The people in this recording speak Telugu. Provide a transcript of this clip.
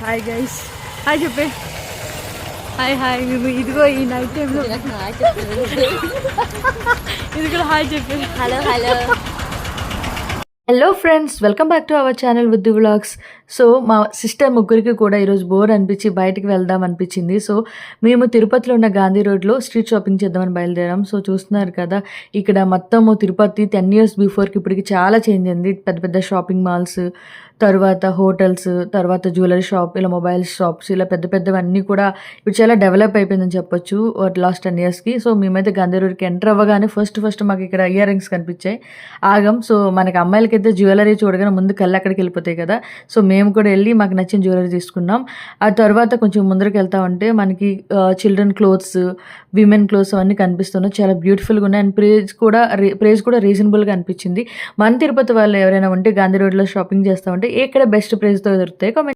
హాయ్ గైస్, హాయ్ చెప్పే. Hi hi. మేము ఇదిగో ఈ నైట్ టైంలో ఇది కూడా హాయ్ చెప్పే. Hello hello hello friends, welcome back to our channel with the vlogs. So మా సిస్టర్ ముగ్గురికి కూడా ఈరోజు బోర్ అనిపించి బయటికి వెళ్దాం అనిపించింది. సో మేము తిరుపతిలో ఉన్న గాంధీ రోడ్లో స్ట్రీట్ షాపింగ్ చేద్దామని బయలుదేరాం. సో చూస్తున్నారు కదా, ఇక్కడ మొత్తము తిరుపతి 10 years బిఫోర్కి ఇప్పటికి చాలా చేంజ్ అయింది. పెద్ద పెద్ద షాపింగ్ మాల్స్, తర్వాత హోటల్స్, తర్వాత జ్యువెలరీ షాప్, ఇలా మొబైల్ షాప్స్, ఇలా పెద్ద పెద్దవన్నీ కూడా ఇప్పుడు చాలా డెవలప్ అయిపోయిందని చెప్పొచ్చు లాస్ట్ 10 yearsకి. సో మేమైతే గాంధీ రోడ్కి ఎంటర్ అవ్వగానే ఫస్ట్ మాకు ఇక్కడ ఇయర్ రింగ్స్ కనిపించాయి. ఆగం. సో మనకి అమ్మాయిలకైతే జ్యువెలరీ చూడగానే ముందు కళ్ళు అక్కడికి వెళ్ళిపోతాయి కదా. సో మేము కూడా వెళ్ళి మాకు నచ్చిన జ్యువెలరీ తీసుకున్నాం. ఆ తర్వాత కొంచెం ముందరికి వెళ్తా ఉంటే మనకి చిల్డ్రన్ క్లోత్స్, విమెన్ క్లోత్స్ అవన్నీ కనిపిస్తున్నాయి. చాలా బ్యూటిఫుల్గా ఉన్నాయి. అండ్ ప్రైస్ కూడా రీజనబుల్గా అనిపించింది. మన తిరుపతి వాళ్ళు ఎవరైనా ఉంటే గాంధీ రోడ్లో షాపింగ్ చేస్తూ ఉంటే ఎక్కడ బెస్ట్ ప్రైస్తో దొరుకుతాయి కామెంట్